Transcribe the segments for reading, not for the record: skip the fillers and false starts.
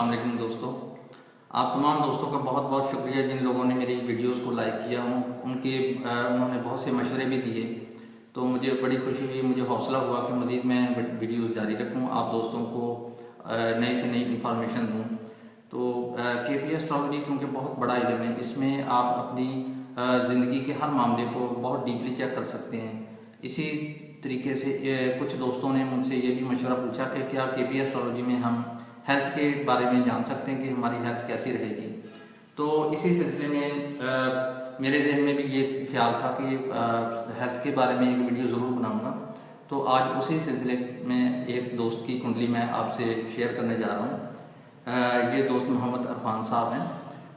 अस्सलाम वालेकुम दोस्तों। आप तमाम दोस्तों का बहुत बहुत शुक्रिया जिन लोगों ने मेरी वीडियोस को लाइक किया। उन्होंने बहुत से मशवरे भी दिए, तो मुझे बड़ी खुशी हुई, मुझे हौसला हुआ कि मज़ीद मैं वीडियोस जारी रखूं, आप दोस्तों को नई से नई इंफॉर्मेशन दूं। तो KP एस्ट्रोलॉजी क्योंकि बहुत बड़ा इल्म है, इसमें आप अपनी ज़िंदगी के हर मामले को बहुत डीपली चेक कर सकते हैं। इसी तरीके से कुछ दोस्तों ने मुझसे ये भी मशवरा पूछा कि क्या KP एस्ट्रोलॉजी में हम हेल्थ के बारे में जान सकते हैं कि हमारी हेल्थ कैसी रहेगी। तो इसी सिलसिले में मेरे जहन में भी ये ख्याल था कि हेल्थ के बारे में एक वीडियो ज़रूर बनाऊंगा। तो आज उसी सिलसिले में एक दोस्त की कुंडली मैं आपसे शेयर करने जा रहा हूँ। ये दोस्त मोहम्मद अरफान साहब हैं।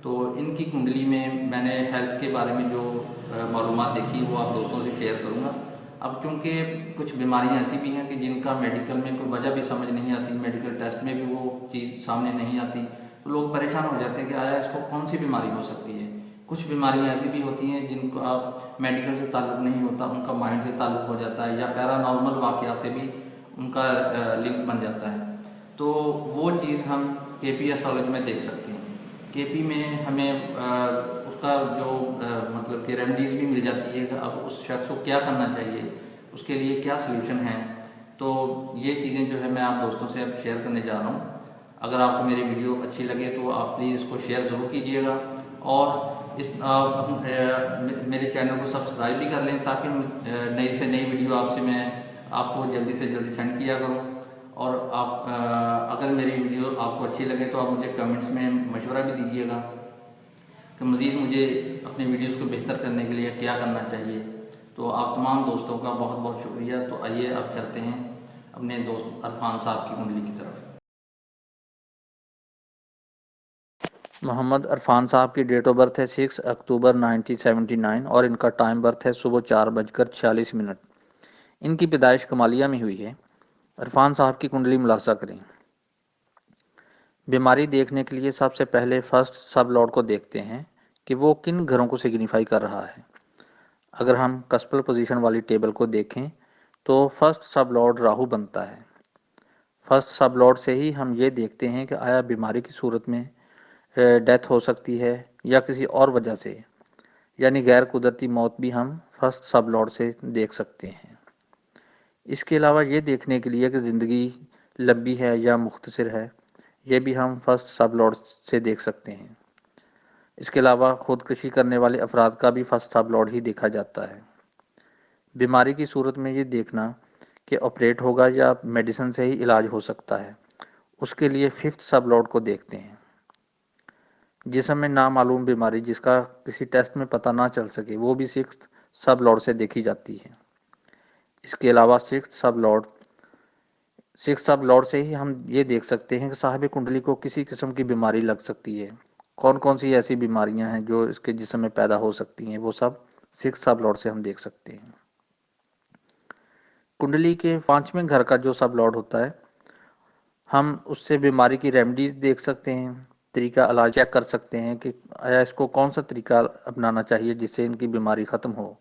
तो इनकी कुंडली में मैंने हेल्थ के बारे में जो मालूमात देखी वो आप दोस्तों से शेयर करूँगा। अब चूँकि कुछ बीमारियां ऐसी भी हैं कि जिनका मेडिकल में कोई वजह भी समझ नहीं आती, मेडिकल टेस्ट में भी वो चीज़ सामने नहीं आती, तो लोग परेशान हो जाते हैं कि आया इसको कौन सी बीमारी हो सकती है। कुछ बीमारियां ऐसी भी होती हैं जिनको आप मेडिकल से ताल्लुक़ नहीं होता, उनका माइंड से ताल्लुक़ हो जाता है या पैरानॉर्मल वाक़यात से भी उनका लिंक बन जाता है। तो वो चीज़ हम KP एस्ट्रोलॉजी में देख सकते हैं। KP में हमें उसका जो मतलब कि रेमेडीज़ भी मिल जाती है कि अब उस शख्स को क्या करना चाहिए, उसके लिए क्या सलूशन है। तो ये चीज़ें जो है मैं आप दोस्तों से अब शेयर करने जा रहा हूँ। अगर आपको मेरी वीडियो अच्छी लगे तो आप प्लीज़ इसको शेयर ज़रूर कीजिएगा और मेरे चैनल को सब्सक्राइब भी कर लें ताकि नई से नई वीडियो आपसे मैं आपको जल्दी से जल्दी सेंड किया करूँ। और आप अगर मेरी वीडियो आपको अच्छी लगे तो आप मुझे कमेंट्स में मशवरा भी दीजिएगा कि मज़ीद मुझे अपनी वीडियोस को बेहतर करने के लिए क्या करना चाहिए। तो आप तमाम दोस्तों का बहुत बहुत शुक्रिया। तो आइए अब चलते हैं अपने दोस्त अरफान साहब की कुंडली की तरफ। मोहम्मद अरफान साहब की डेट ऑफ बर्थ है 6 अक्टूबर 1979 और इनका टाइम बर्थ है सुबह 4:46। इनकी पैदाइश कमालिया में हुई है। अरफान साहब की कुंडली मुलाजा करें। बीमारी देखने के लिए सबसे पहले फर्स्ट सब लॉर्ड को देखते हैं कि वो किन घरों को सिग्निफाई कर रहा है। अगर हम कस्पल पोजीशन वाली टेबल को देखें तो फर्स्ट सब लॉर्ड राहु बनता है। फर्स्ट सब लॉर्ड से ही हम ये देखते हैं कि आया बीमारी की सूरत में डेथ हो सकती है या किसी और वजह से, यानी गैर कुदरती मौत भी हम फर्स्ट सब लॉर्ड से देख सकते हैं। इसके अलावा ये देखने के लिए कि ज़िंदगी लंबी है या मुख्तसर है, ये भी हम फर्स्ट सब लॉर्ड से देख सकते हैं। इसके अलावा खुदकुशी करने वाले अफराद का भी फर्स्ट सब लॉर्ड ही देखा जाता है। बीमारी की सूरत में ये देखना कि ऑपरेट होगा या मेडिसिन से ही इलाज हो सकता है, उसके लिए फिफ्थ सब लॉर्ड को देखते हैं। जिस्म में नामालूम बीमारी जिसका किसी टेस्ट में पता ना चल सके वो भी सिक्स्थ सब लॉर्ड से देखी जाती है। इसके अलावा सिक्स्थ सब लॉर्ड से ही हम ये देख सकते हैं कि साहिब कुंडली को किसी किस्म की बीमारी लग सकती है। कौन कौन सी ऐसी बीमारियां हैं जो इसके जिस्म में पैदा हो सकती हैं, वो सब सिक्स्थ सब लॉर्ड से हम देख सकते हैं। कुंडली के 5वें घर का जो सब लॉर्ड होता है, हम उससे बीमारी की रेमेडीज देख सकते हैं, तरीका इलाज चेक कर सकते हैं कि आया इसको कौन सा तरीका अपनाना चाहिए जिससे इनकी बीमारी ख़त्म हो।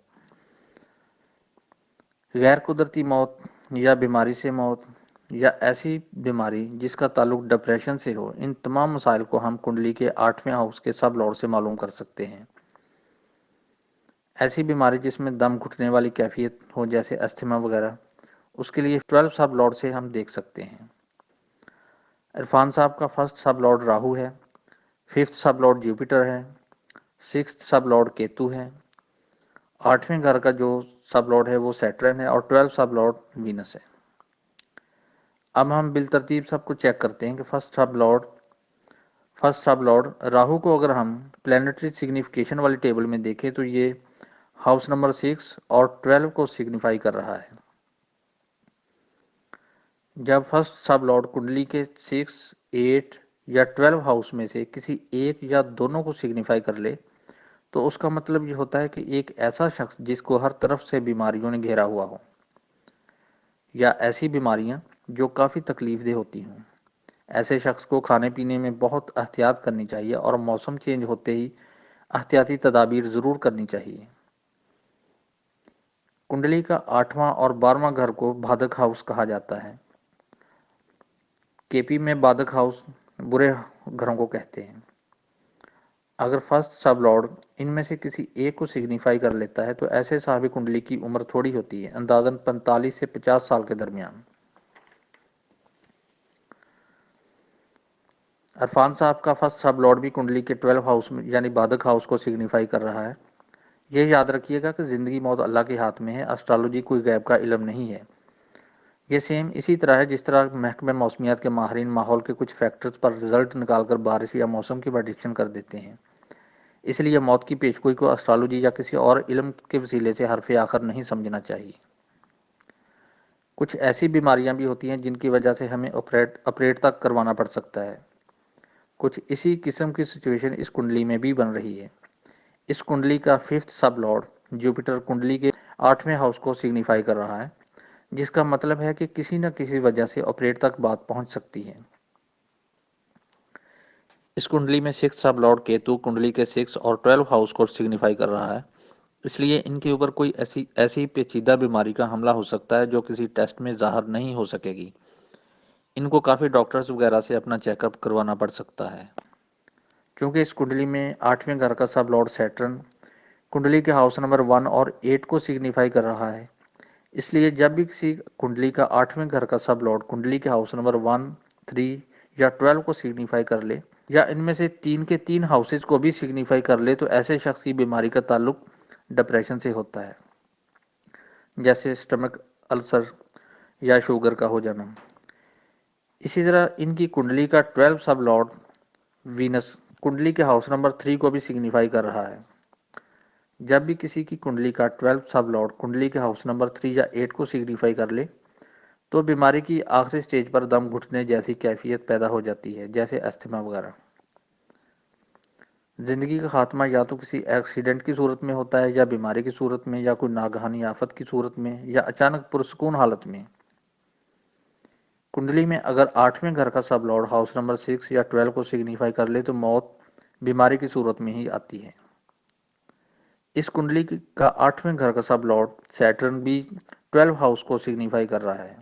गैर कुदरती मौत या बीमारी से मौत या ऐसी बीमारी जिसका ताल्लुक डिप्रेशन से हो, इन तमाम मसाइल को हम कुंडली के 8वें हाउस के सब लॉर्ड से मालूम कर सकते हैं। ऐसी बीमारी जिसमें दम घुटने वाली कैफियत हो जैसे अस्थमा वगैरह, उसके लिए 12 सब लॉर्ड से हम देख सकते हैं। इरफान साहब का फर्स्ट सब लॉर्ड राहु है, फिफ्थ सब लॉर्ड जुपिटर है, सिक्स्थ सब लॉर्ड केतु है, 8वें घर का जो सब लॉर्ड है वो सैटर्न है और 12 सब लॉर्ड वीनस है। अब हम बिल तरतीब सबको चेक करते हैं कि फर्स्ट सब लॉर्ड राहु को अगर हम प्लानिटरी सिग्निफिकेशन वाली टेबल में देखें तो ये हाउस नंबर 6 और 12 को सिग्निफाई कर रहा है। जब फर्स्ट सब लॉर्ड कुंडली के 6, 8 या 12 हाउस में से किसी एक या दोनों को सिग्निफाई कर ले तो उसका मतलब ये होता है कि एक ऐसा शख्स जिसको हर तरफ से बीमारियों ने घेरा हुआ हो या ऐसी बीमारियां जो काफ़ी तकलीफदेह होती हों, ऐसे शख्स को खाने पीने में बहुत एहतियात करनी चाहिए और मौसम चेंज होते ही एहतियाती तदाबीर ज़रूर करनी चाहिए। कुंडली का 8वां और 12वां घर को बाधक हाउस कहा जाता है। KP में बाधक हाउस برے گھروں کو کہتے ہیں۔ اگر فرسٹ سب لارڈ ان میں سے کسی ایک کو سگنیفائی کر لیتا ہے تو ایسے صاحب کنڈلی کی عمر تھوڑی ہوتی ہے، اندازاً 45 سے 50 سال کے درمیان۔ عرفان صاحب کا فرسٹ سب لارڈ بھی کنڈلی کے 12 ہاؤس میں یعنی بادک ہاؤس کو سگنیفائی کر رہا ہے۔ یہ یاد رکھیے گا کہ زندگی موت اللہ کے ہاتھ میں ہے، اسٹرالوجی کوئی غیب کا علم نہیں ہے۔ یہ سیم اسی طرح ہے جس طرح محکمہ موسمیات کے ماہرین ماحول کے کچھ فیکٹرز پر رزلٹ نکال کر بارش یا موسم کی پریڈکشن کر دیتے ہیں۔ اس لیے موت کی پیشگوئی کو اسٹرالوجی یا کسی اور علم کے وسیلے سے حرف آخر نہیں سمجھنا چاہیے۔ کچھ ایسی بیماریاں بھی ہوتی ہیں جن کی وجہ سے ہمیں آپریٹ تک کروانا پڑ سکتا ہے۔ کچھ اسی قسم کی سچویشن اس کنڈلی میں بھی بن رہی ہے۔ اس کنڈلی کا 5th سب لارڈ جوپیٹر کنڈلی کے 8ویں ہاؤس کو سگنیفائی کر رہا ہے، جس کا مطلب ہے کہ کسی نہ کسی وجہ سے آپریٹ تک بات پہنچ سکتی ہے۔ اس کنڈلی میں 6 سب لارڈ کیتو کنڈلی کے 6 اور 12 ہاؤس کو سگنیفائی کر رہا ہے، اس لیے ان کے اوپر کوئی ایسی پیچیدہ بیماری کا حملہ ہو سکتا ہے جو کسی ٹیسٹ میں ظاہر نہیں ہو سکے گی۔ ان کو کافی ڈاکٹرز وغیرہ سے اپنا چیک اپ کروانا پڑ سکتا ہے۔ چونکہ اس کنڈلی میں 8ویں گھر کا سب لارڈ سیٹرن کنڈلی کے ہاؤس نمبر 1 اور 8 کو سگنیفائی کر رہا ہے، اس لیے جب بھی کسی کنڈلی کا 8ویں گھر کا سب لارڈ کنڈلی کے ہاؤس نمبر 1، 3 یا 12 کو سگنیفائی کر لے یا ان میں سے 3 کے 3 ہاؤسز کو بھی سگنیفائی کر لے تو ایسے شخص کی بیماری کا تعلق ڈپریشن سے ہوتا ہے، جیسے سٹمک السر یا شوگر کا ہو جانا۔ اسی طرح ان کی کنڈلی کا 12 سب لارڈ وینس کنڈلی کے ہاؤس نمبر 3 کو بھی سگنیفائی کر رہا ہے۔ جب بھی کسی کی کنڈلی کا 12 سب لارڈ کنڈلی کے ہاؤس نمبر 3 یا 8 کو سگنیفائی کر لے تو بیماری کی آخری سٹیج پر دم گھٹنے جیسی کیفیت پیدا ہو جاتی ہے، جیسے استھما وغیرہ۔ زندگی کا خاتمہ یا تو کسی ایکسیڈنٹ کی صورت میں ہوتا ہے یا بیماری کی صورت میں یا کوئی ناگہانی آفت کی صورت میں یا اچانک پرسکون حالت میں۔ کنڈلی میں اگر 8ویں گھر کا سب لارڈ ہاؤس نمبر 6 یا 12 کو سگنیفائی کر لے تو موت بیماری کی صورت میں ہی آتی ہے۔ اس کنڈلی کا 8ویں گھر کا سب لارڈ سیٹرن بھی 12 ہاؤس کو سگنیفائی کر رہا ہے،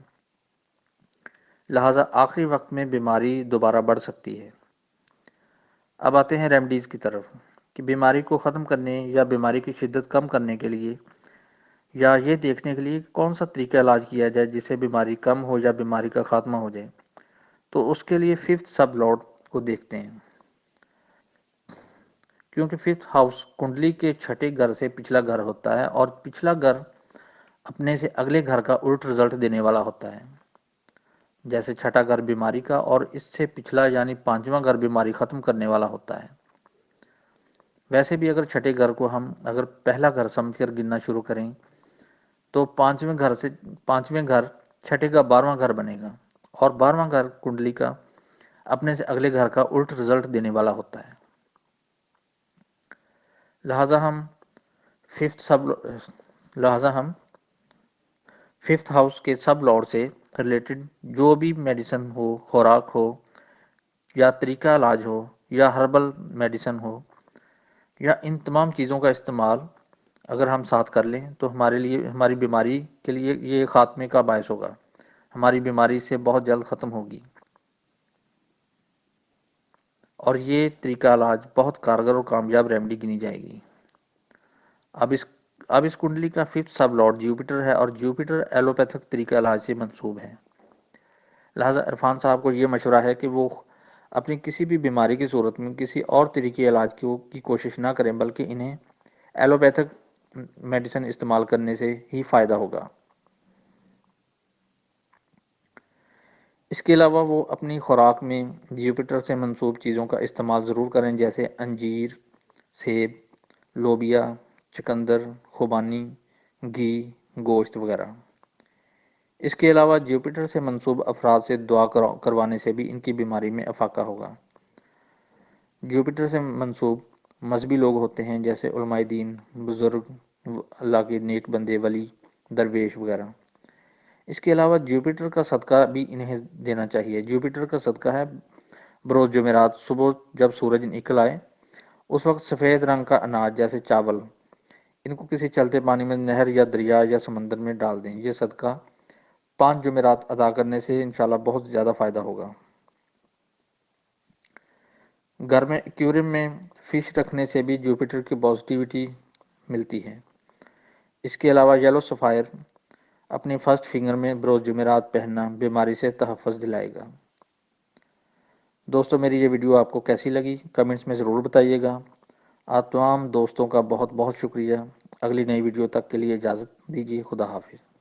لہٰذا آخری وقت میں بیماری دوبارہ بڑھ سکتی ہے۔ اب آتے ہیں ریمیڈیز کی طرف کہ بیماری کو ختم کرنے یا بیماری کی شدت کم کرنے کے لیے یا یہ دیکھنے کے لیے کون سا طریقہ علاج کیا جائے جس سے بیماری کم ہو یا بیماری کا خاتمہ ہو جائے، تو اس کے لیے 5th سب لارڈ کو دیکھتے ہیں۔ کیونکہ 5th ہاؤس کنڈلی کے 6 گھر سے پچھلا گھر ہوتا ہے اور پچھلا گھر اپنے سے اگلے گھر کا الٹ رزلٹ دینے والا ہوتا ہے، جیسے 6 گھر بیماری کا اور اس سے پچھلا یعنی 5واں گھر بیماری ختم کرنے والا ہوتا ہے۔ ویسے بھی اگر 6 گھر کو ہم اگر پہلا گھر سمجھ کر گننا شروع کریں تو 5ویں گھر 6 کا 12واں گھر بنے گا اور 12واں گھر کنڈلی کا اپنے سے اگلے گھر کا الٹ رزلٹ دینے والا ہوتا ہے۔ لہٰذا ہم 5th ہاؤس کے سب لارڈ سے ریلیٹڈ جو بھی میڈیسن ہو، خوراک ہو یا طریقہ علاج ہو یا ہربل میڈیسن ہو یا ان تمام چیزوں کا استعمال اگر ہم ساتھ کر لیں تو ہماری بیماری کے لیے یہ خاتمے کا باعث ہوگا، ہماری بیماری سے بہت جلد ختم ہوگی اور یہ طریقہ علاج بہت کارگر اور کامیاب ریمیڈی گنی جائے گی۔ اب اس کنڈلی کا 5th سب لارڈ جوپیٹر ہے اور جوپیٹر ایلوپیتھک طریقہ علاج سے منسوب ہے، لہٰذا عرفان صاحب کو یہ مشورہ ہے کہ وہ اپنی کسی بھی بیماری کی صورت میں کسی اور طریقے علاج کی کوشش نہ کریں بلکہ انہیں ایلوپیتھک میڈیسن استعمال کرنے سے ہی فائدہ ہوگا۔ اس کے علاوہ وہ اپنی خوراک میں جوپیٹر سے منسوب چیزوں کا استعمال ضرور کریں، جیسے انجیر، سیب، لوبیا، چقندر، خوبانی، گھی، گوشت وغیرہ۔ اس کے علاوہ جوپیٹر سے منسوب افراد سے دعا کروانے سے بھی ان کی بیماری میں افاقہ ہوگا۔ جوپیٹر سے منسوب مذہبی لوگ ہوتے ہیں جیسے علماء دین، بزرگ، اللہ کے نیک بندے، ولی، درویش وغیرہ۔ اس کے علاوہ جوپیٹر کا صدقہ بھی انہیں دینا چاہیے۔ جوپیٹر کا صدقہ ہے بروز جمعرات صبح جب سورج نکل آئے اس وقت سفید رنگ کا اناج جیسے چاول ان کو کسی چلتے پانی میں نہر یا دریا یا سمندر میں ڈال دیں۔ یہ صدقہ 5 جمعرات ادا کرنے سے انشاءاللہ بہت زیادہ فائدہ ہوگا۔ घर में एक्वेरियम में फिश रखने से भी जुपिटर की पॉजिटिविटी मिलती है। इसके अलावा येलो सफ़ायर अपनी फर्स्ट फिंगर में बरोज़ जुमेरात पहनना बीमारी से तहफ़्फ़ुज़ दिलाएगा। दोस्तों, मेरी ये वीडियो आपको कैसी लगी कमेंट्स में ज़रूर बताइएगा। आप तमाम दोस्तों का बहुत बहुत शुक्रिया। अगली नई वीडियो तक के लिए इजाज़त दीजिए। खुदा हाफिज़।